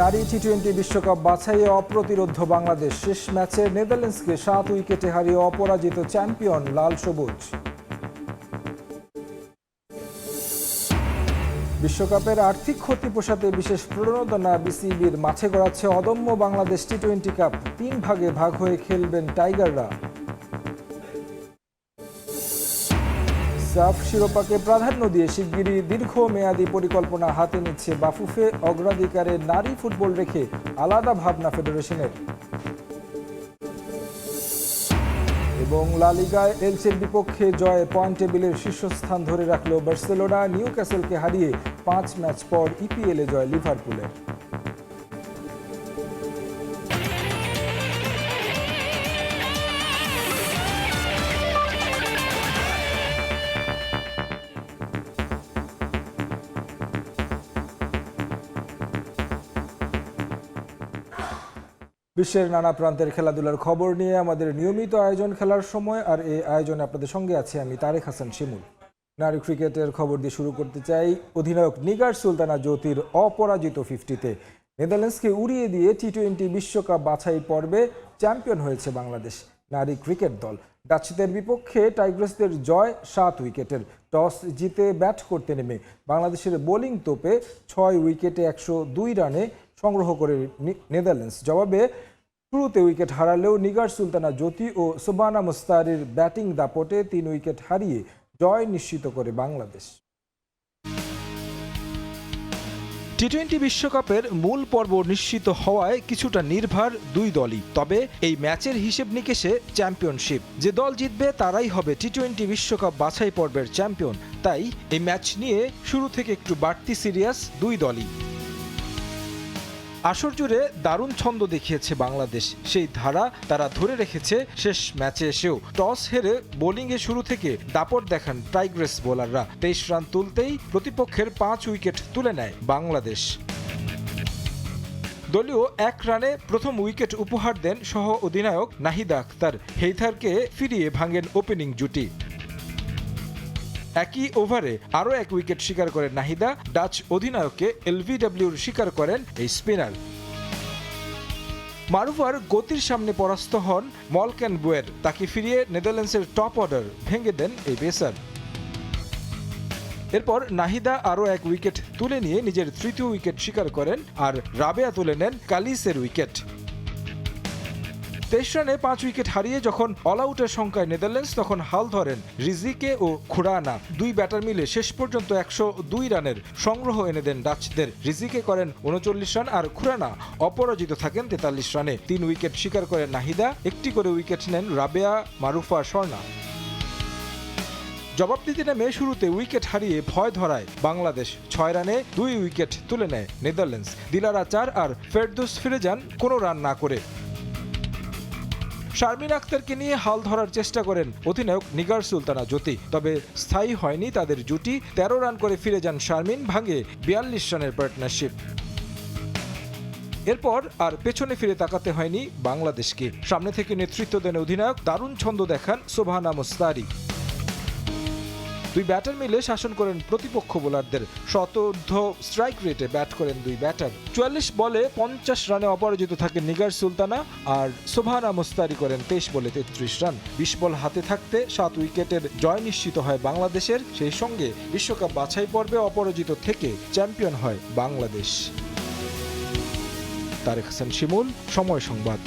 নারী টি-20 বিশ্বকাপ বাছাইয়ে অপ্রতিরোধ্য বাংলাদেশ। শেষ ম্যাচে নেদারল্যান্ডসকে 7 উইকেটে হারিয়ে অপরাজিত চ্যাম্পিয়ন লাল সবুজ। বিশ্বকাপের আর্থিক ক্ষতি পোষাতে বিশেষ প্রণোদনা বিসিবির। মাঠে গড়াচ্ছে অদম্য বাংলাদেশ টি-20 কাপ। 3 ভাগে ভাগ হয়ে খেলবেন টাইগাররা। সাফ শিরোপাকে প্রাধান্য দিয়ে শিগগিরই দীর্ঘমেয়াদী পরিকল্পনা হাতে নিচ্ছে বাফুফে। অগ্রাধিকারে নারী ফুটবল রেখে আলাদা ভাবনা ফেডারেশনের। এবং লা লিগায় এলচের বিপক্ষে জয়ে পয়েন্ট টেবিলের শীর্ষস্থান ধরে রাখল বার্সেলোনা। নিউক্যাসলকে হারিয়ে 5 ম্যাচ পর ইপিএলে জয় লিভারপুলের। বিশ্বের নানা প্রান্তের খেলাধুলার খবর নিয়ে আমাদের নিয়মিত আয়োজন খেলার সময়, আর এই আয়োজনে আপনাদের সঙ্গে আছে আমি তারেক হাসান শিমুল। নারী ক্রিকেটের খবর দিয়ে শুরু করতে চাই। অধিনায়ক নিগার সুলতানা জ্যোতির অপরাজিত 50-তে নেদারল্যান্ডসকে উড়িয়ে দিয়ে টি-20 বিশ্বকাপ বাছাই পর্বে চ্যাম্পিয়ন হয়েছে বাংলাদেশ নারী ক্রিকেট দল। ডাচদের বিপক্ষে টাইগ্রেসদের জয় 7 উইকেটের। টস জিতে ব্যাট করতে নেমে বাংলাদেশের বোলিং তোপে 6 উইকেটে 102 রানে সংগ্রহ করে নেদারল্যান্ডস। জবাবে শুরুতে উইকেট হারালেও নিগার সুলতানা জ্যোতি ও সুবহানা মুস্তারির ব্যাটিং দাপটে 3 উইকেট হারিয়ে জয় নিশ্চিত করে বাংলাদেশ। টি-20 বিশ্বকাপের মূল পর্ব নিশ্চিত হওয়ায় কিছুটা নির্ভর দুই দলই। তবে এই ম্যাচের হিসেব নিকেশে চ্যাম্পিয়নশিপ। যে দল জিতবে তারাই হবে টি-20 বিশ্বকাপ বাছাই পর্বের চ্যাম্পিয়ন। তাই এই ম্যাচ নিয়ে শুরু থেকে একটু বাড়তি সিরিয়াস দুই দলই। আসর জুড়ে দারুণ ছন্দ দেখিয়েছে বাংলাদেশ। সেই ধারা তারা ধরে রেখেছে শেষ ম্যাচে এসেও। টস হেরে বোলিংয়ে শুরু থেকে দাপট দেখান টাইগ্রেস বোলাররা। 23 রান তুলতেই প্রতিপক্ষের 5 উইকেট তুলে নেয় বাংলাদেশ। দলীয় 1 রানে প্রথম উইকেট উপহার দেন সহ অধিনায়ক নাহিদা আক্তার। হেইথারকে ফিরিয়ে ভাঙেন ওপেনিং জুটি। একই ওভারে আরও 1 উইকেট শিকার করেন নাহিদা। ডাচ অধিনায়ককে এলবিডব্লিউর শিকার করেন এই স্পিনার। মারুফার গতির সামনে পরাস্ত হন মলকেন বুয়ের। তাকে ফিরিয়ে নেদারল্যান্ডসের টপ অর্ডার ভেঙে দেন এই পেসার। এরপর নাহিদা আরও 1 উইকেট তুলে নিয়ে নিজের 3য় উইকেট শিকার করেন, আর রাবেয়া তুলে নেন কালিসের উইকেট। 23 রানে 5 উইকেট হারিয়ে যখন অল আউটের সংখ্যায় নেদারল্যান্ডস, তখন হাল ধরেন রিজিকে ও খুরানা। 2 ব্যাটার মিলে শেষ পর্যন্ত 102 রানের সংগ্রহ এনে দেন ডাচদের। রিজিকে করেন 39 রান, আর খুরানা অপরাজিত থাকেন 43 রানে। 3 উইকেট শিকার করেন নাহিদা। 1টি করে উইকেট নেন রাবেয়া, মারুফা, স্বর্ণা। জবাব দিতে নেমে শুরুতে উইকেট হারিয়ে ভয় ধরায় বাংলাদেশ। 6 রানে 2 উইকেট তুলে নেয় নেদারল্যান্ডস। দিলারা 4 আর ফেরদৌস ফিরে যান কোনো রান না করে। শারমিন আক্তারকে নিয়ে হাল ধরার চেষ্টা করেন অধিনায়ক নিগার সুলতানা জ্যোতি। তবে স্থায়ী হয়নি তাদের জুটি। 13 রান করে ফিরে যান শারমিন, ভাঙে 42 রানের পার্টনারশিপ। এরপর আর পেছনে ফিরে তাকাতে হয়নি বাংলাদেশকে। সামনে থেকে নেতৃত্ব দেন অধিনায়ক। দারুণ ছন্দ দেখান সুবহানা মুস্তারি। 2 ব্যাটার মিলে শাসন করেন প্রতিপক্ষ বোলারদের। শতঊর্ধ্ব স্ট্রাইক রেটে ব্যাট করেন 2 ব্যাটার। 44 বলে 50 রানে অপরাজিত থাকেন নিগার সুলতানা, আর সুবহানা মুস্তারি করেন 23 বলে 33 রান। 20 বল হাতে থাকতে 7 উইকেটের জয় নিশ্চিত হয় বাংলাদেশের। সেই সঙ্গে বিশ্বকাপ বাছাই পর্বে অপরাজিত থেকে চ্যাম্পিয়ন হয় বাংলাদেশ। তারেক হাসান শিমুল, সময় সংবাদ।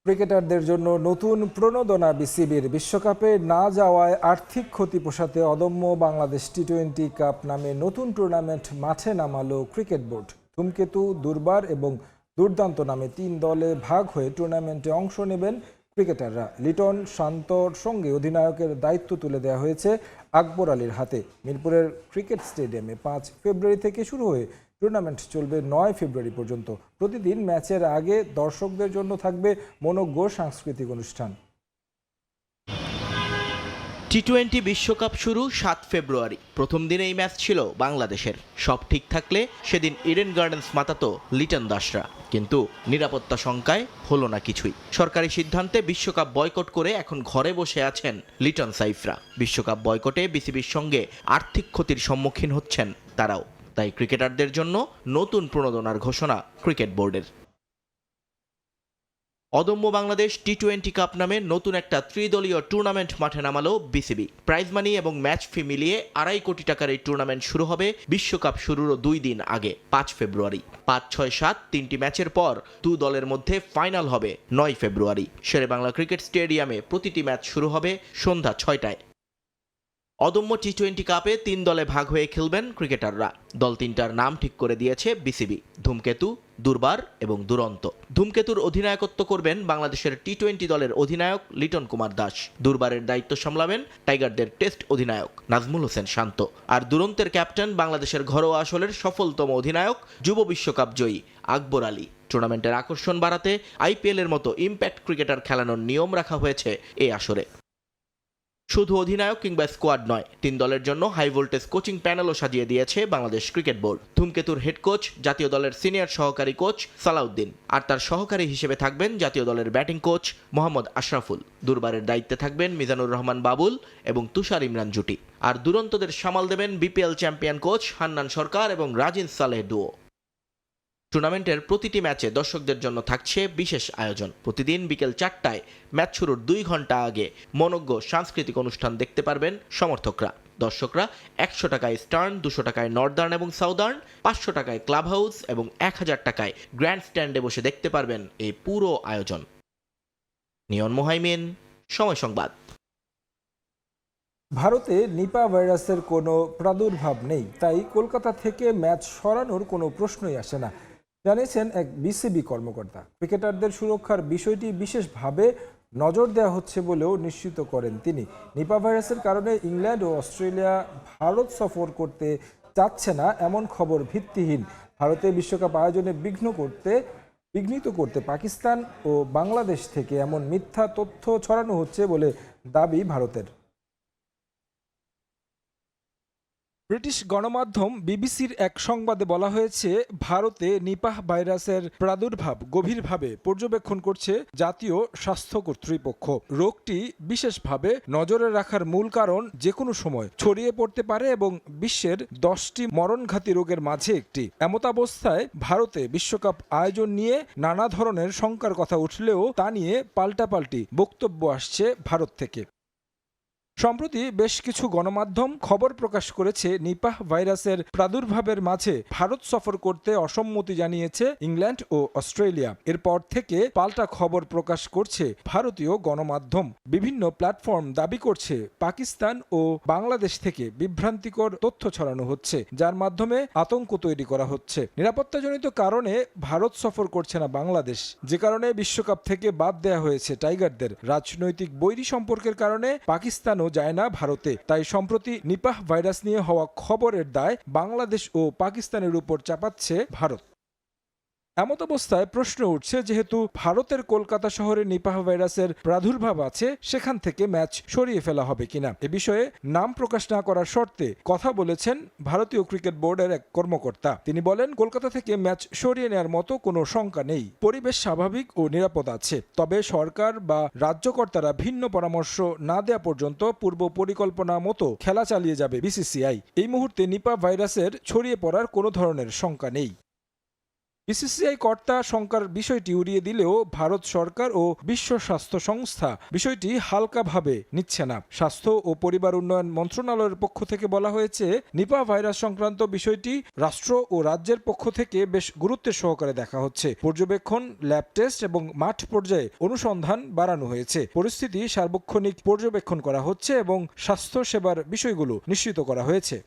ক্রিকেটারদের জন্য নতুন প্রণোদনা বিসিবির। বিশ্বকাপে না যাওয়ায় আর্থিক ক্ষতি পোষাতে অদম্য বাংলাদেশ টি-20 কাপ নামে নতুন টুর্নামেন্ট মাঠে নামালো ক্রিকেট বোর্ড। ধূমকেতু, দুর্বার এবং দুর্দান্ত নামে 3 দলে ভাগ হয়ে টুর্নামেন্টে অংশ নেবেন ক্রিকেটাররা। লিটন, শান্তর সঙ্গে অধিনায়কের দায়িত্ব তুলে দেওয়া হয়েছে আকবর আলীর হাতে। মিরপুরের ক্রিকেট স্টেডিয়ামে 5 ফেব্রুয়ারি থেকে শুরু হয়ে টুর্নামেন্ট চলবে 9 ফেব্রুয়ারি পর্যন্ত। প্রতিদিন ম্যাচের আগে দর্শকদের জন্য থাকবে মনোজ্ঞ সাংস্কৃতিক অনুষ্ঠান। টি-20 বিশ্বকাপ শুরু 7 ফেব্রুয়ারি। প্রথম দিনে এই ম্যাচ ছিল বাংলাদেশের। সব ঠিক থাকলে সেদিন ইডেন গার্ডেন্স মাতাতো লিটন দাসরা, কিন্তু নিরাপত্তা শঙ্কায় হলো না কিছুই। সরকারি সিদ্ধান্তে বিশ্বকাপ বয়কট করে এখন ঘরে বসে আছেন লিটন সাইফরা। বিশ্বকাপ বয়কটে বিসিবির সঙ্গে আর্থিক ক্ষতির সম্মুখীন হচ্ছেন তারাও। তাই ক্রিকেটারদের জন্য নতুন প্রণোদনার ঘোষণা ক্রিকেট বোর্ডের। অদম্য বাংলাদেশ টি-20 কাপ নামে নতুন একটা ত্রিদলীয় টুর্নামেন্ট মাঠে নামালো বিসিবি। প্রাইজ মানি এবং ম্যাচ ফি মিলিয়ে 2.5 কোটি টাকার এই টুর্নামেন্ট শুরু হবে বিশ্বকাপ শুরুরও 2 দিন আগে 5 ফেব্রুয়ারি। 5, 6, 7 তিনটি ম্যাচের পর 2 দলের মধ্যে ফাইনাল হবে 9 ফেব্রুয়ারি। শেরেবাংলা ক্রিকেট স্টেডিয়ামে প্রতিটি ম্যাচ শুরু হবে সন্ধ্যা 6টায়। অদম্য টি-20 কাপে 3 দলে ভাগ হয়ে খেলবেন ক্রিকেটাররা। দল 3টার নাম ঠিক করে দিয়েছে বিসিবি: ধূমকেতু, দুর্বার এবং দুরন্ত। ধূমকেতুর অধিনায়কত্ব করবেন বাংলাদেশের টি-20 দলের অধিনায়ক লিটন কুমার দাস। দুর্বারের দায়িত্ব সামলাবেন টাইগারদের টেস্ট অধিনায়ক নাজমুল হোসেন শান্ত। আর দুরন্তের ক্যাপ্টেন বাংলাদেশের ঘরোয়া আসরের সফলতম অধিনায়ক যুব বিশ্বকাপ জয়ী আকবর আলী। টুর্নামেন্টের আকর্ষণ বাড়াতে আইপিএল এর মতো ইম্প্যাক্ট ক্রিকেটার খেলানোর নিয়ম রাখা হয়েছে এই আসরে। শুধু অধিনায়ক কিংবা স্কোয়াড নয়, 3 দলের জন্য হাই ভোল্টেজ কোচিং প্যানেলও সাজিয়ে দিয়েছে বাংলাদেশ ক্রিকেট বোর্ড। ধূমকেতুর হেড কোচ জাতীয় দলের সিনিয়র সহকারী কোচ সালাউদ্দিন, আর তার সহকারী হিসেবে থাকবেন জাতীয় দলের ব্যাটিং কোচ মোহাম্মদ আশরাফুল। দুর্বারের দায়িত্বে থাকবেন মিজানুর রহমান বাবুল এবং তুষার ইমরান জুটি। আর দুরন্তদের সামাল দেবেন বিপিএল চ্যাম্পিয়ন কোচ হান্নান সরকার এবং রাজিন সালেহ ডুও। টুর্নামেন্টের প্রতিটি ম্যাচে দর্শকদের জন্য থাকছে বিশেষ আয়োজন। প্রতিদিন বিকেল 4টায় ম্যাচ শুরুর 2 ঘন্টা আগে মনোজ্ঞ সাংস্কৃতিক অনুষ্ঠান দেখতে পারবেন সমর্থকরা। দর্শকরা 100 টাকায় ইস্টার্ন, 200 টাকায় নর্দার্ন এবং সাউদার্ন, 500 টাকায় ক্লাব হাউস এবং 1000 টাকায় গ্র্যান্ড স্ট্যান্ডে বসে দেখতে পারবেন এই পুরো আয়োজন। নিয়ন মোহাইমিন, সময় সংবাদ। ভারতে নিপা ভাইরাসের কোনো প্রাদুর্ভাব নেই, তাই কলকাতা থেকে ম্যাচ সরানোর কোনো প্রশ্নই আসে না, জানিয়েছেন এক বিসিবি কর্মকর্তা। ক্রিকেটারদের সুরক্ষার বিষয়টি বিশেষভাবে নজর দেওয়া হচ্ছে বলেও নিশ্চিত করেন তিনি। নিপা ভাইরাসের কারণে ইংল্যান্ড ও অস্ট্রেলিয়া ভারত সফর করতে চাচ্ছে না এমন খবর ভিত্তিহীন। ভারতে বিশ্বকাপ আয়োজনে বিঘ্নিত করতে পাকিস্তান ও বাংলাদেশ থেকে এমন মিথ্যা তথ্য ছড়ানো হচ্ছে বলে দাবি ভারতের। ব্রিটিশ গণমাধ্যম বিবিসির এক সংবাদে বলা হয়েছে, ভারতে নিপাহ ভাইরাসের প্রাদুর্ভাব গভীরভাবে পর্যবেক্ষণ করছে জাতীয় স্বাস্থ্য কর্তৃপক্ষ। রোগটি বিশেষভাবে নজরে রাখার মূল কারণ যে কোনো সময় ছড়িয়ে পড়তে পারে এবং বিশ্বের 10টি মরণঘাতী রোগের মাঝে একটি। এমতাবস্থায় ভারতে বিশ্বকাপ আয়োজন নিয়ে নানা ধরনের শঙ্কার কথা উঠলেও তা নিয়ে পাল্টাপাল্টি বক্তব্য আসছে ভারত থেকে। সম্প্রতি বেশ কিছু গণমাধ্যম খবর প্রকাশ করেছে, নিপাহ ভাইরাসের প্রাদুর্ভাবের মাঝে ভারত সফর করতে অসম্মতি জানিয়েছে ইংল্যান্ড ও অস্ট্রেলিয়া। এরপর থেকে পাল্টা খবর প্রকাশ করছে ভারতীয় গণমাধ্যম। বিভিন্ন প্ল্যাটফর্ম দাবি করছে পাকিস্তান ও বাংলাদেশ থেকে বিভ্রান্তিকর তথ্য ছড়ানো হচ্ছে, যার মাধ্যমে আতঙ্ক তৈরি করা হচ্ছে। নিরাপত্তাজনিত কারণে ভারত সফর করছে না বাংলাদেশ, যে কারণে বিশ্বকাপ থেকে বাদ দেওয়া হয়েছে টাইগারদের। রাজনৈতিক বৈরী সম্পর্কের কারণে পাকিস্তান যায় না ভারতে, তাই সম্প্রতি নিপাহ ভাইরাস নিয়ে হওয়া খবরের দায় বাংলাদেশ ও পাকিস্তানের উপর চাপাচ্ছে ভারত। এমতাবস্থায় প্রশ্ন উঠছে, যেহেতু ভারতের কলকাতা শহরে নিপাহ ভাইরাসের প্রাদুর্ভাব আছে, সেখান থেকে ম্যাচ সরিয়ে ফেলা হবে কিনা এ বিষয়ে নাম প্রকাশ না করার শর্তে কথা বলেছেন ভারতীয় ক্রিকেট বোর্ডের এক কর্মকর্তা। তিনি বলেন, কলকাতা থেকে ম্যাচ সরিয়ে নেওয়ার মতো কোনো শঙ্কা নেই, পরিবেশ স্বাভাবিক ও নিরাপদ আছে। তবে সরকার বা রাজ্যকর্তারা ভিন্ন পরামর্শ না দেওয়া পর্যন্ত পূর্ব পরিকল্পনা মতো খেলা চালিয়ে যাবে বিসিসিআই। এই মুহূর্তে নিপাহ ভাইরাসের ছড়িয়ে পড়ার কোনো ধরনের শঙ্কা নেই। বিসিসিআই কর্তা শঙ্কার বিষয়টি উড়িয়ে দিলেও ভারত সরকার ও বিশ্ব স্বাস্থ্য সংস্থা বিষয়টি হালকাভাবে নিচ্ছে না। স্বাস্থ্য ও পরিবার উন্নয়ন মন্ত্রণালয়ের পক্ষ থেকে বলা হয়েছে, নিপাহ ভাইরাস সংক্রান্ত বিষয়টি রাষ্ট্র ও রাজ্যের পক্ষ থেকে বেশ গুরুত্বের সহকারে দেখা হচ্ছে। পর্যবেক্ষণ, ল্যাব টেস্ট এবং মাঠ পর্যায়ে অনুসন্ধান বাড়ানো হয়েছে। পরিস্থিতি সার্বক্ষণিক পর্যবেক্ষণ করা হচ্ছে এবং স্বাস্থ্য সেবার বিষয়গুলো নিশ্চিত করা হয়েছে।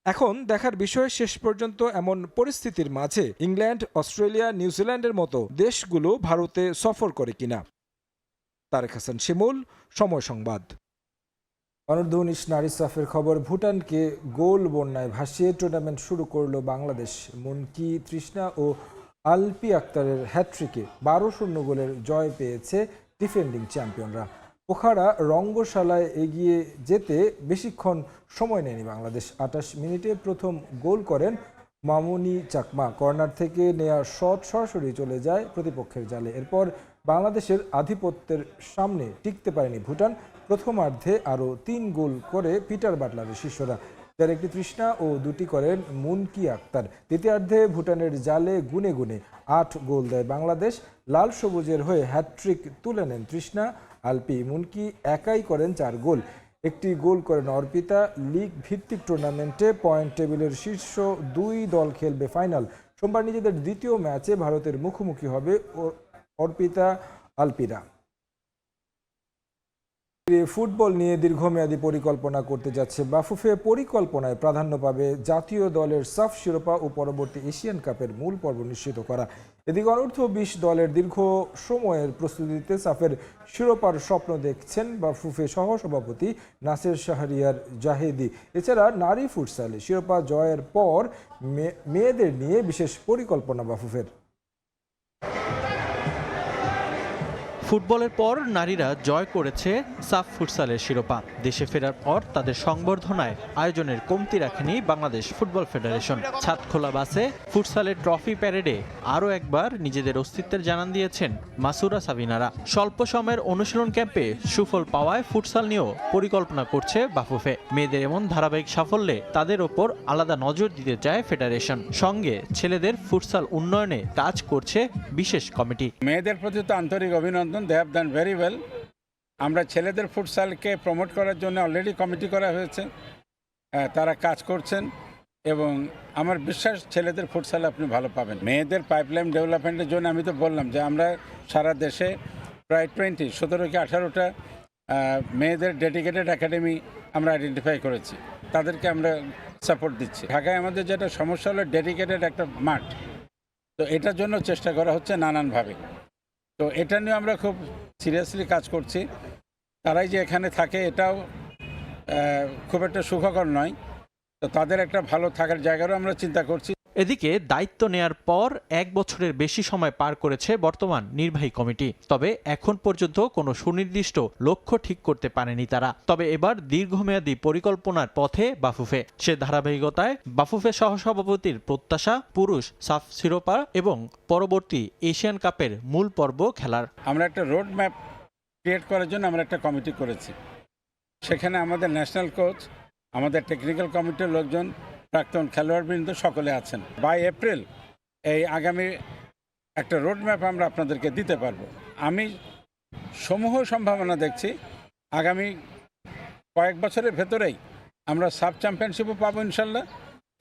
এখন দেখার বিষয়, শেষ পর্যন্ত এমন পরিস্থিতির মাঝে ইংল্যান্ড, অস্ট্রেলিয়া, নিউজিল্যান্ডের মতো দেশগুলো ভারতে সফর করে কিনা। তারেক হাসান শিমুল, সময় সংবাদ। অনূর্ধ্ব-19 নারী সাফের খবর। ভুটানকে গোল বন্যায় ভাসিয়ে টুর্নামেন্ট শুরু করল বাংলাদেশ। মুনকি, তৃষ্ণা ও আলপি আক্তারের হ্যাট্রিকে 12-0 গোলের জয় পেয়েছে ডিফেন্ডিং চ্যাম্পিয়নরা। পোখারা রঙ্গশালায় এগিয়ে যেতে বেশিক্ষণ সময় নেয়নি বাংলাদেশ। 28 মিনিটে প্রথম গোল করেন মামুনি চাকমা। কর্নার থেকে নেয়া শট সরাসরি চলে যায় প্রতিপক্ষের জালে। এরপর বাংলাদেশের আধিপত্যের সামনে টিকতে পারেনি ভুটান। প্রথমার্ধে আরও 3 গোল করে পিটার বাটলারের শিষ্যরা। যার একটি তৃষ্ণা ও দুটি করেন মুনকি আক্তার। দ্বিতীয়ার্ধে ভুটানের জালে গুনে গুনে 8 গোল দেয় বাংলাদেশ। লাল সবুজের হয়ে হ্যাটট্রিক তুলে নেন তৃষ্ণা। আলপি মুনকি একাই করেন 4 গোল, একটি গোল করেন অর্পিতা। লিগ ভিত্তিক টুর্নামেন্টে পয়েন্ট টেবিলের শীর্ষ 2 দল খেলবে ফাইনাল। সোমবার নিজেদের দ্বিতীয় ম্যাচে ভারতের মুখোমুখি হবে অর্পিতা আলপিরা। ফুটবল নিয়ে দীর্ঘমেয়াদী পরিকল্পনা করতে যাচ্ছে বাফুফে। পরিকল্পনায় প্রাধান্য পাবে জাতীয় দলের সাফ শিরোপা ও পরবর্তী এশিয়ান কাপের মূল পর্ব নিশ্চিত করা। এদিকে অনূর্ধ্ব 20 দলের দীর্ঘ সময়ের প্রস্তুতিতে সাফের শিরোপার স্বপ্ন দেখছেন বাফুফে সহসভাপতি নাসের শাহরিয়ার জাহেদি। এছাড়া নারী ফুটসালে শিরোপা জয়ের পর মেয়েদের নিয়ে বিশেষ পরিকল্পনা বাফুফের। ফুটবলের পর নারীরা জয় করেছে সাফ ফুটসালের শিরোপা। দেশে ফেরার পর তাদের সংবর্ধনায় আয়োজনের কমতি রাখেনি বাংলাদেশ ফুটবল ফেডারেশন। ছাদখোলা বাসে ফুটসালের ট্রফি প্যারেডে আরও একবার নিজেদের অস্তিত্বের জানান দিয়েছেন মাসুরা সাবিনারা। স্বল্প সময়ের অনুশীলন ক্যাম্পে সুফল পাওয়ায় ফুটসাল নিয়েও পরিকল্পনা করছে বাফুফে। মেয়েদের এমন ধারাবাহিক সাফল্যে তাদের ওপর আলাদা নজর দিতে চায় ফেডারেশন। সঙ্গে ছেলেদের ফুটসাল উন্নয়নে কাজ করছে বিশেষ কমিটি। মেয়েদের প্রতি তো আন্তরিক অভিনন্দন, they have done very well. আমরা ছেলেদের ফুটসালকে প্রমোট করার জন্য অলরেডি কমিটি করা হয়েছে, তারা কাজ করছেন এবং আমার বিশ্বাস ছেলেদের ফুটসাল আপনি ভালো পাবেন। মেয়েদের পাইপলাইন ডেভেলপমেন্টের জন্য আমি তো বললাম যে আমরা সারা দেশে প্রায় 17 কি 18টা মেয়েদের ডেডিকেটেড একাডেমি আমরা আইডেন্টিফাই করেছি, তাদেরকে আমরা সাপোর্ট দিচ্ছি। ঢাকায় আমাদের যেটা সমস্যা হলো ডেডিকেটেড একটা মাঠ, তো এটার জন্য চেষ্টা করা হচ্ছে নানানভাবে। তো এটা নিয়ে আমরা খুব সিরিয়াসলি কাজ করছি। তারাই যে এখানে থাকে এটাও খুব একটা সুখকর নয়, তো তাদের একটা ভালো থাকার জায়গারও আমরা চিন্তা করছি। এদিকে দায়িত্ব নেয়ার পর 1 বছরের বেশি সময় পার করেছে বর্তমান নির্বাহী কমিটি। তবে এখন পর্যন্ত কোনো সুনির্দিষ্ট লক্ষ্য ঠিক করতে পারেনি তারা। তবে এবার দীর্ঘমেয়াদী পরিকল্পনার পথে বাফুফে। সে ধারাবাহিকতায় বাফুফে সহসভাপতির প্রত্যাশা পুরুষ সাফ শিরোপা এবং পরবর্তী এশিয়ান কাপের মূল পর্ব খেলার। আমরা একটা রোড ম্যাপ ক্রিয়েট করার জন্য আমরা একটা কমিটি করেছি। সেখানে আমাদের ন্যাশনাল কোচ, আমাদের টেকনিক্যাল কমিটির লোকজন, প্রাক্তন খেলোয়াড়বৃন্দ সকলে আছেন। বাই এপ্রিল এই আগামী একটা রোড ম্যাপ আমরা আপনাদেরকে দিতে পারবো। আমি সমূহ সম্ভাবনা দেখছি আগামী কয়েক বছরের ভেতরেই আমরা সাব চ্যাম্পিয়নশিপও পাবো ইনশাল্লাহ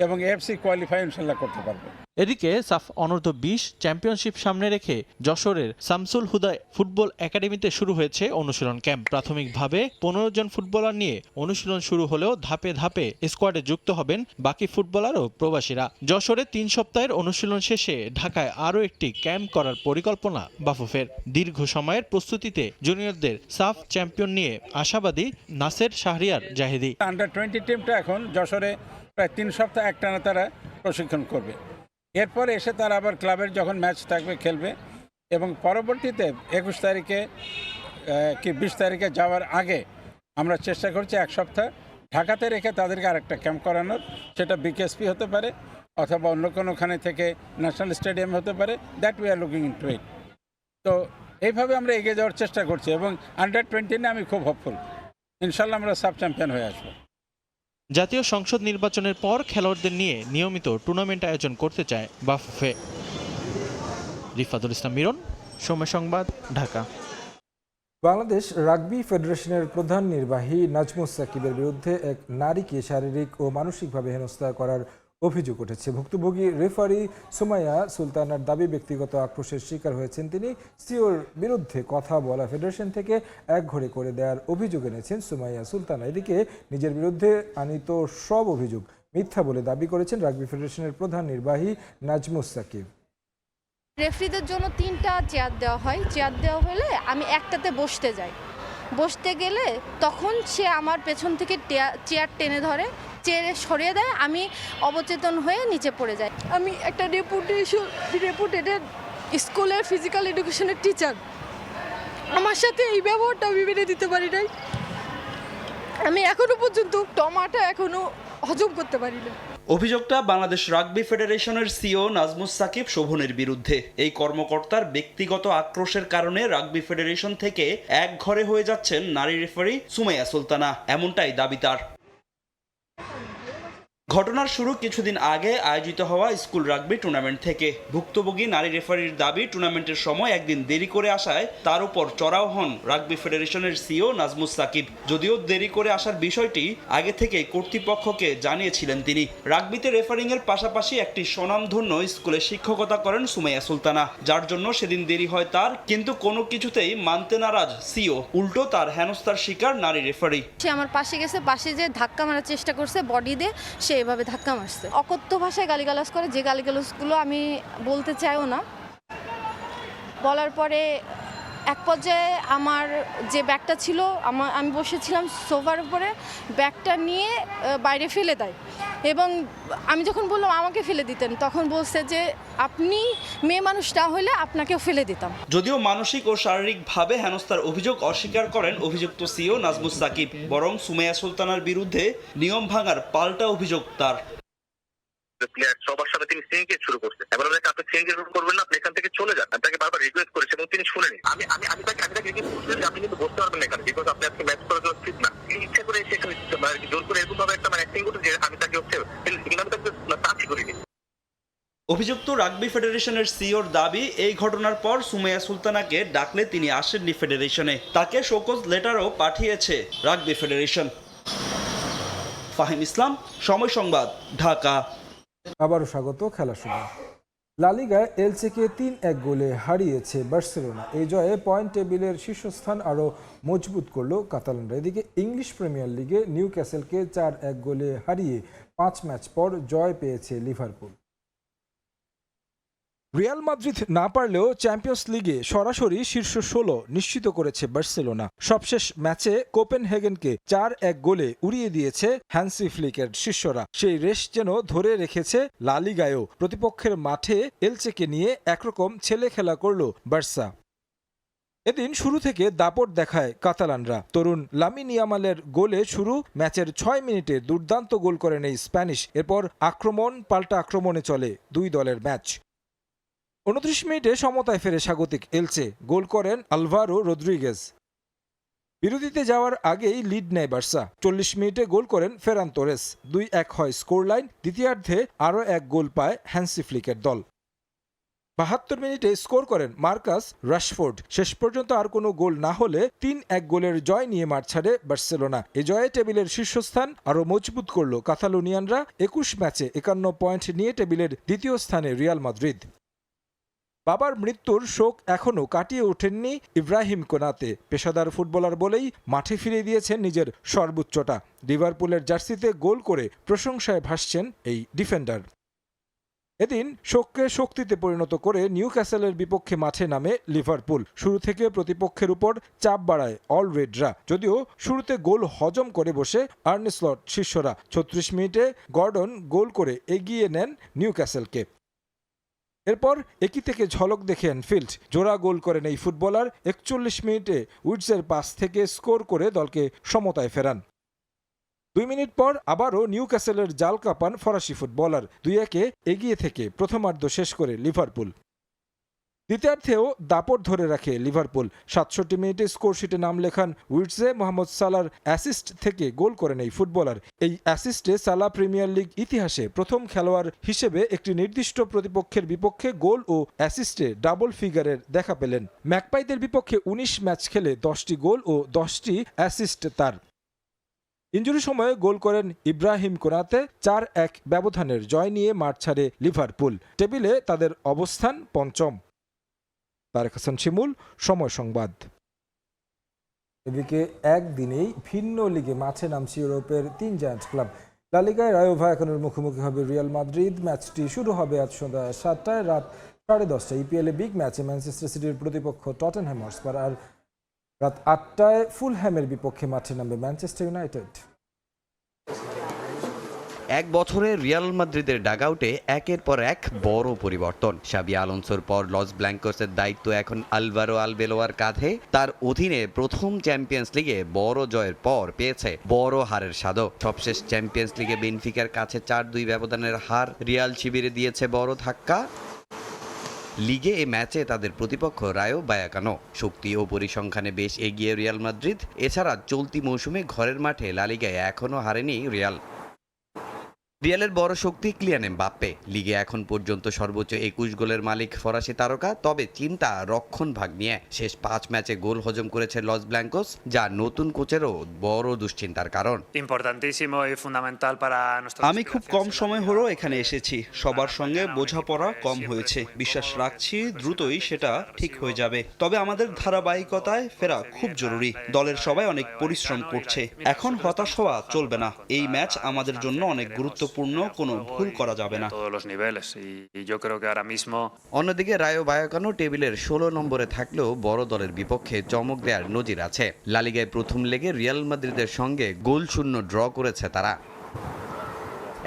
এবং এএফসি কোয়ালিফাই ইনশাল্লাহ করতে পারবো। এদিকে সাফ অনূর্ধ্ব 20 চ্যাম্পিয়নশিপ সামনে রেখে যশোরের শামসুল হুদা ফুটবল একাডেমিতে শুরু হয়েছে অনুশীলন ক্যাম্প। প্রাথমিকভাবে 15 জন ফুটবলার নিয়ে অনুশীলন শুরু হলেও ধাপে ধাপে স্কোয়াডে যুক্ত হবেন বাকি ফুটবলার ও প্রবাসীরা। যশোরে 3 সপ্তাহের অনুশীলন শেষে ঢাকায় আরও একটি ক্যাম্প করার পরিকল্পনা বাফুফের। দীর্ঘ সময়ের প্রস্তুতিতে জুনিয়রদের সাফ চ্যাম্পিয়ন নিয়ে আশাবাদী নাসের শাহরিয়ার জাহেদি। আন্ডার 20 টিমটা এখন যশোরে প্রায় 3 সপ্তাহ একটানা তারা প্রশিক্ষণ করবে। এরপর এসে তারা আবার ক্লাবের যখন ম্যাচ থাকবে খেলবে এবং পরবর্তীতে 21 তারিখে কি 20 তারিখে যাওয়ার আগে আমরা চেষ্টা করছি 1 সপ্তাহ ঢাকাতে রেখে তাদেরকে আরেকটা ক্যাম্প করানোর। সেটা বিকেএসপি হতে পারে অথবা অন্য কোনোখানে থেকে ন্যাশনাল স্টেডিয়াম হতে পারে। That we are looking into ইট। তো এইভাবে আমরা এগিয়ে যাওয়ার চেষ্টা করছি এবং আন্ডার 20 নিয়ে আমি খুব হোপফুল, ইনশাল্লাহ আমরা সাব চ্যাম্পিয়ন হয়ে আসবো। জাতীয় সংসদ নির্বাচনের পর খেলোয়াড়দের নিয়ে নিয়মিত টুর্নামেন্ট আয়োজন করতে চায় বাফুফে। রিফাতুল ইসলাম মিরন, সময় সংবাদ, ঢাকা। বাংলাদেশ রাগবি ফেডারেশনের প্রধান নির্বাহী নাজমুস সাকিবের বিরুদ্ধে এক নারীকে শারীরিক ও মানসিকভাবে হেনস্থা করার অভিযোগ উঠেছে। ভুক্তভোগী রেফারি সুমাইয়া সুলতানার দাবি, ব্যক্তিগত আক্রোশের শিকার হয়েছেন তিনি। সিওর বিরুদ্ধে কথা বলা ফেডারেশন থেকে একঘরে করে দেওয়ার অভিযোগ এনেছেন সুমাইয়া সুলতানা। এদিকে নিজের বিরুদ্ধে আনিত সব অভিযোগ মিথ্যা বলে দাবি করেছেন রাগবি ফেডারেশনের প্রধান নির্বাহী নাজমুস সাকিব। রেফারিদের জন্য 3টা চেয়ার দেওয়া হয়। চেয়ার দেওয়া হলে আমি একটাতে বসতে যাই। বসতে গেলে তখন সে আমার পেছন থেকে চেয়ার টেনে ধরে, চেয়ারে সরিয়ে দেয়, আমি অবচেতন হয়ে নিচে পড়ে যাই। আমি একটা রেপুটেড স্কুলের ফিজিক্যাল এডুকেশনের টিচার, আমার সাথে এই ব্যবহারটা আমি মেনে দিতে পারি নাই। আমি এখনো পর্যন্ত টমাটা এখনো হজম করতে পারি না। অভিযোগটা বাংলাদেশ রাগবি ফেডারেশনের সিও নাজমুস সাকিব শোভনের বিরুদ্ধে। এই কর্মকর্তার ব্যক্তিগত আক্রোশের কারণে রাগবি ফেডারেশন থেকে একঘরে হয়ে যাচ্ছেন নারী রেফারি সুমাইয়া সুলতানা, এমনটাই দাবি তার। ঘটনার শুরু কিছুদিন আগে আয়োজিত হওয়া স্কুল রাগবি টুর্নামেন্ট থেকে। ভুক্তভোগী নারী রেফারির দাবি, টুর্নামেন্টের সময় একদিন দেরি করে আসায় তার উপর চড়াও হন রাগবি ফেডারেশনের সিও নাজমুস সাকিব। যদিও দেরি করে আসার বিষয়টি আগে থেকে কর্তৃপক্ষকে জানিয়েছিলেন তিনি। রাগবিতে রেফারিং এর পাশাপাশি একটি স্বনামধন্য স্কুলে শিক্ষকতা করেন সুমাইয়া সুলতানা, যার জন্য সেদিন দেরি হয় তার। কিন্তু কোনো কিছুতেই মানতে নারাজ সিও, উল্টো তার হেনস্থার শিকার নারী রেফারি। সে আমার পাশে গেছে, পাশে যে ধাক্কা মারার চেষ্টা করছে বডি দিয়ে, সে এভাবে ধাক্কা মারছে। অকথ্য ভাষায় গালিগালাজ করে, যে গালিগালাজগুলো আমি বলতে চাইও না। বলার পরে এক পর্যায়ে আমার যে ব্যাগটা ছিল, আমি বসেছিলাম সোফার উপরে, ব্যাগটা নিয়ে বাইরে ফেলে দেয়। এবং আমি যখন বললাম আমাকে ফেলে দিতেন, তখন বলছে যে আপনি মেয়ে মানুষ না হলে আপনাকেও ফেলে দিতাম। যদিও মানসিক ও শারীরিকভাবে হেনস্থার অভিযোগ অস্বীকার করেন অভিযুক্ত সিও নাজমুস সাকিব, বরং সুমাইয়া সুলতানার বিরুদ্ধে নিয়ম ভাঙার পাল্টা অভিযোগ তার। প্লেয়ার সবার সাথে তিনি সিঙ্গে শুরু করছে। এবার আপনি সিঙ্গে শুরু করবেন না, আপনি এখান থেকে চলে যান। আমি তাকে বারবার রিকোয়েস্ট করেছি এবং তিনি শুনেনি। আমি তাকে রিকোয়েস্ট করছি যে আপনি কিন্তু বসতে পারবেন না এখানে, বিকজ আপনি আজকে ম্যাচ করার জন্য ঠিক না। তিনি ইচ্ছা করে সেখানে জোর করে এরকম ভাবে একটা অ্যাক্টিং করতে, যে আমি তাকে কিন্তু আমি তাকে টাচই করিনি। অভিযুক্ত রাগবি ফেডারেশনের সিওর দাবি, এই ঘটনার পর সুমাইয়া সুলতানাকে ডাকলে তিনি আসেননি ফেডারেশনে। তাকে শোকজ লেটারও পাঠিয়েছে রাগবি ফেডারেশন। ফাহিম ইসলাম, সময় সংবাদ, ঢাকা। আবারও স্বাগত খেলার সময়। লা লিগায় এলচেকে 3-1 গোলে হারিয়েছে বার্সেলোনা। এই জয়ে পয়েন্ট টেবিলের শীর্ষস্থান আরও মজবুত করল কাতালানরা। এদিকে ইংলিশ প্রিমিয়ার লিগে নিউক্যাসেলকে 4-1 গোলে হারিয়ে 5 ম্যাচ পর জয় পেয়েছে লিভারপুল। রিয়াল মাদ্রিদ না পারলেও চ্যাম্পিয়ন্স লিগে সরাসরি শীর্ষ 16 নিশ্চিত করেছে বার্সেলোনা। সবশেষ ম্যাচে কোপেনহেগেনকে 4-1 গোলে উড়িয়ে দিয়েছে হ্যান্সি ফ্লিকের শিষ্যরা। সেই রেশ যেন ধরে রেখেছে লা লিগায়ও। প্রতিপক্ষের মাঠে এলচেকে নিয়ে একরকম ছেলে খেলা করল বার্সা। এদিন শুরু থেকে দাপট দেখায় কাতালানরা। তরুণ লামিন ইয়ামালের গোলে শুরু, ম্যাচের 6 মিনিটে দুর্দান্ত গোল করেন এই স্প্যানিশ। এরপর আক্রমণ পাল্টা আক্রমণে চলে দুই দলের ম্যাচ। 29 মিনিটে সমতায় ফেরে স্বাগতিক এলচে, গোল করেন আলভারো রদ্রিগেজ। বিরতিতে যাওয়ার আগেই লিড নেয় বার্সা। 40 মিনিটে গোল করেন ফেরান তোরেস। 2-1 হয় স্কোর লাইন। দ্বিতীয়ার্ধে আরও এক গোল পায় হ্যান্সি ফ্লিকের দল। 72 মিনিটে স্কোর করেন মার্কাস রাশফোর্ড। শেষ পর্যন্ত আর কোনো গোল না হলে 3-1 গোলের জয় নিয়ে মাঠ ছাড়ে বার্সেলোনা। এ জয়ে টেবিলের শীর্ষস্থান আরও মজবুত করল কাতালোনিয়ানরা। 21 ম্যাচে 51 পয়েন্ট নিয়ে টেবিলের দ্বিতীয় স্থানে রিয়াল মাদ্রিদ। বাবার মৃত্যুর শোক এখনও কাটিয়ে ওঠেননি ইব্রাহিম কোনাতে। পেশাদার ফুটবলার বলেই মাঠে ফিরিয়ে দিয়েছেন নিজের সর্বোচ্চটা। লিভারপুলের জার্সিতে গোল করে প্রশংসায় ভাসছেন এই ডিফেন্ডার। এদিন শোককে শক্তিতে পরিণত করে নিউক্যাসেলের বিপক্ষে মাঠে নামে লিভারপুল। শুরু থেকে প্রতিপক্ষের উপর চাপ বাড়ায় অল রেডরা। যদিও শুরুতে গোল হজম করে বসে আর্নে স্লট শিষ্যরা। 36 মিনিটে গর্ডন গোল করে এগিয়ে নেন নিউক্যাসেলকে। এরপর একই থেকে ঝলক দেখে অ্যানফিল্ড জোড়া গোল করেন এই ফুটবলার। 41 মিনিটে উইডসের পাস থেকে স্কোর করে দলকে সমতায় ফেরান। 2 মিনিট পর আবারও নিউক্যাসেলের জাল কাঁপান ফরাসি ফুটবলার। 2-1 এগিয়ে থেকে প্রথমার্ধ শেষ করে লিভারপুল। দ্বিতীয়ার্ধেও দাপট ধরে রাখে লিভারপুল। 67 মিনিটে স্কোরশিটে নাম লেখান উইডসে। মোহাম্মদ সালার অ্যাসিস্ট থেকে গোল করেন এই ফুটবলার। এই অ্যাসিস্টে সালা প্রিমিয়ার লিগ ইতিহাসে প্রথম খেলোয়াড় হিসেবে একটি নির্দিষ্ট প্রতিপক্ষের বিপক্ষে গোল ও অ্যাসিস্টে ডাবল ফিগারের দেখা পেলেন। ম্যাকপাইদের বিপক্ষে 19 ম্যাচ খেলে 10টি গোল ও 10টি অ্যাসিস্ট তার। ইনজুরি সময়ে গোল করেন ইব্রাহিম কোনাতে। 4-1 ব্যবধানের জয় নিয়ে মাঠ ছাড়ে লিভারপুল। টেবিলে তাদের অবস্থান পঞ্চম। তারেক হাসান শিমুল, সময় সংবাদ। এদিকে একদিনেই ভিন্ন লিগে মাঠে নামছে ইউরোপের 3 জায়ান্ট ক্লাব। লা লিগায় রায়ো ভায়াকানোর মুখোমুখি হবে রিয়াল মাদ্রিদ। ম্যাচটি শুরু হবে আজ সন্ধ্যা 7টায়। রাত 10:30 ইপিএলে বিগ ম্যাচে ম্যানচেস্টার সিটির প্রতিপক্ষ টটেনহ্যাম হটস্পার। আর রাত 8টায় ফুলহ্যামের বিপক্ষে মাঠে নামবে ম্যানচেস্টার ইউনাইটেড। এক বছরে রিয়াল মাদ্রিদের ডাগআউটে একের পর এক বড় পরিবর্তন। শাবি আলোনসোর পর লস ব্ল্যাঙ্কোসের দায়িত্ব এখন আলভারো আলবেলোয়ার কাঁধে। তার অধীনে প্রথম চ্যাম্পিয়ন্স লিগে বড় জয়ের পর পেয়েছে বড় হারের স্বাদও। সবশেষ চ্যাম্পিয়ন্স লিগে বেনফিকার কাছে 4-2 ব্যবধানের হার রিয়াল শিবিরে দিয়েছে বড় ধাক্কা। লিগে এ ম্যাচে তাদের প্রতিপক্ষ রায়ো ভায়াকানো। শক্তি ও পরিসংখ্যানে বেশ এগিয়ে রিয়াল মাদ্রিদ। এছাড়া চলতি মৌসুমে ঘরের মাঠে লা লিগায় এখনও হারেনি রিয়াল। রিয়ালের বড় শক্তি কিলিয়ান এমবাপ্পে। লিগে এখন পর্যন্ত সর্বোচ্চ 21 গোলের মালিক ফরাসি তারকা। তবে চিন্তা রক্ষণ ভাগ নিয়ে। শেষ 5 ম্যাচে গোল হজম করেছে লস ব্ল্যাঙ্কোস, যা নতুন কোচেরও বড় দুশ্চিন্তার কারণ। আমি খুব কম সময় হলো এখানে এসেছি, সবার সঙ্গে বোঝাপড়া কম হয়েছে। বিশ্বাস রাখছি দ্রুতই সেটা ঠিক হয়ে যাবে। তবে আমাদের ধারাবাহিকতায় ফেরা খুব জরুরি। দলের সবাই অনেক পরিশ্রম করছে। এখন হতাশ হওয়া চলবে না। এই ম্যাচ আমাদের জন্য অনেক গুরুত্বপূর্ণ, কোনো ভুল করা যাবে না। অন্যদিকে রায়ো ভায়াকানো টেবিলের 16 নম্বরে থাকলেও বড় দলের বিপক্ষে চমক দেওয়ার নজির আছে। লা লিগায় প্রথম লেগে রিয়াল মাদ্রিদের সঙ্গে গোল শূন্য ড্র করেছে তারা।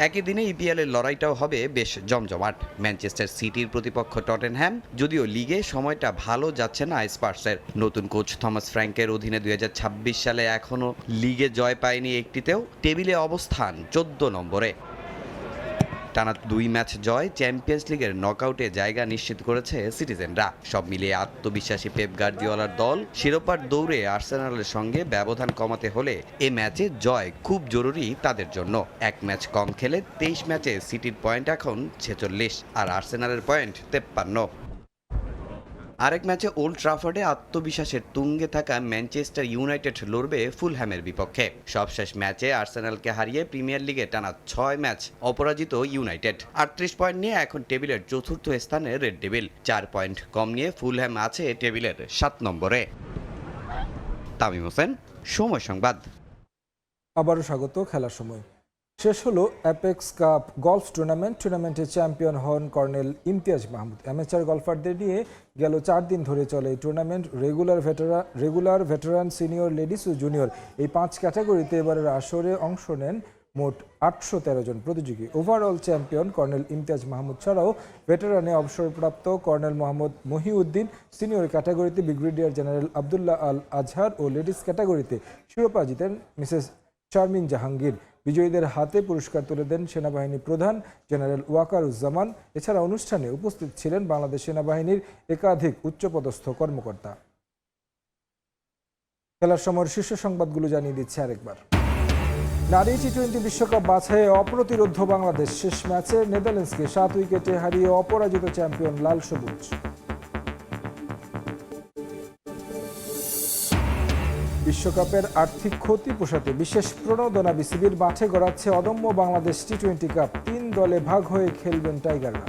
একই দিনে ইপিএলের লড়াইটাও হবে বেশ জমজমাট। ম্যানচেস্টার সিটির প্রতিপক্ষ টটেনহ্যাম। যদিও লিগে সময়টা ভালো যাচ্ছে না স্পার্সের। নতুন কোচ থমাস ফ্র্যাঙ্কের অধীনে 2026 সালে এখনও লিগে জয় পায়নি একটিতেও। টেবিলে অবস্থান 14 নম্বরে। টানা 2 ম্যাচ জয় চ্যাম্পিয়ন্স লিগের নকআউটে জায়গা নিশ্চিত করেছে সিটিজেনরা। সব মিলিয়ে আত্মবিশ্বাসী পেপ গার্দিওলার দল শিরোপার দৌড়ে আর্সেনালের সঙ্গে ব্যবধান কমাতে হলে এ ম্যাচে জয় খুব জরুরি তাদের জন্য। 1 ম্যাচ কম খেলে 23 ম্যাচে সিটির পয়েন্ট এখন 46 আর আর্সেনালের পয়েন্ট 53। আরেক ম্যাচে ওল্ড ট্রাফোর্ডে আত্মবিশ্বাসের তুঙ্গে থাকা ম্যানচেস্টার ইউনাইটেড লড়বে ফুলহ্যামের বিপক্ষে। সবশেষ ম্যাচে আর্সেনালকে হারিয়ে প্রিমিয়ার লিগে টানা 6 ম্যাচ অপরাজিত ইউনাইটেড 38 পয়েন্ট নিয়ে এখন টেবিলের চতুর্থ স্থানে রেড ডেভিল। 4 পয়েন্ট কম নিয়ে ফুলহ্যাম আছে টেবিলের 7 নম্বরে। তামিম হোসেন, সময় সংবাদ। আবারও স্বাগত। খেলার সময় শেষ হলো অ্যাপেক্স কাপ গলফ টুর্নামেন্টে চ্যাম্পিয়ন হন কর্নেল ইমতিয়াজ মাহমুদ। অ্যামেচার গলফারদের নিয়ে গেল 4 দিন ধরে চলে এই tournament. Regular veteran, senior, ladies ও জুনিয়র এই 5 ক্যাটাগরিতে এবারের আসরে অংশ নেন মোট 813 জন প্রতিযোগী। Overall champion colonel Imtiaz Mahmud ছাড়াও ভেটারানে অবসরপ্রাপ্ত কর্নেল মোহাম্মদ মহিউদ্দিন, সিনিয়র ক্যাটাগরিতে ব্রিগেডিয়ার জেনারেল আবদুল্লাহ আল আজহার ও লেডিস ক্যাটাগরিতে শিরোপা জিতেন মিসেস শারমিন জাহাঙ্গীর। বিজয়ীদের হাতে পুরস্কার তুলে দেন সেনাবাহিনী প্রধান জেনারেল ওয়াকারুজ্জামান। এছাড়া অনুষ্ঠানে উপস্থিত ছিলেন বাংলাদেশ সেনাবাহিনীর একাধিক উচ্চপদস্থ কর্মকর্তা। খেলার সময়ের শীর্ষ সংবাদগুলো জানিয়ে দিচ্ছে আরেকবার। নারী টি-20 বিশ্বকাপ বাছাইয়ে অপ্রতিরোধ্য বাংলাদেশ। শেষ ম্যাচে নেদারল্যান্ডসকে 7 উইকেটে হারিয়ে অপরাজিত চ্যাম্পিয়ন লাল সবুজ। বিশ্বকাপের আর্থিক ক্ষতি পোষাতে বিশেষ প্রণোদনা বিসিবির। মাঠে গড়াচ্ছে অদম্য বাংলাদেশ টি-20 কাপ। 3 দলে ভাগ হয়ে খেলবেন টাইগাররা।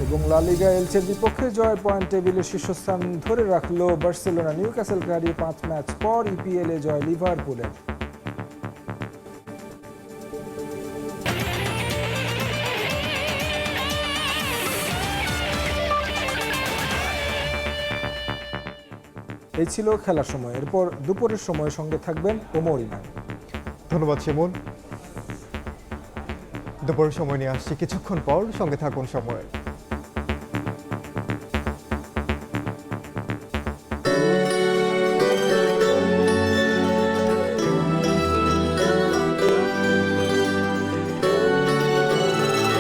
এবং লা লিগা এলচের বিপক্ষে জয়ের পয়েন্ট টেবিলে শীর্ষস্থান ধরে রাখলো বার্সেলোনা। নিউক্যাসলকে হারিয়ে 5 ম্যাচ পর ইপিএলে জয় লিভারপুলের। এই ছিল খেলার সময়। এরপর দুপুরের সময় সঙ্গে থাকবেন ওমর ইমান। ধন্যবাদ শিমুল। দুপুরের সময় নিয়ে আসছি কিছুক্ষণ পর, সঙ্গে থাকুন সময়।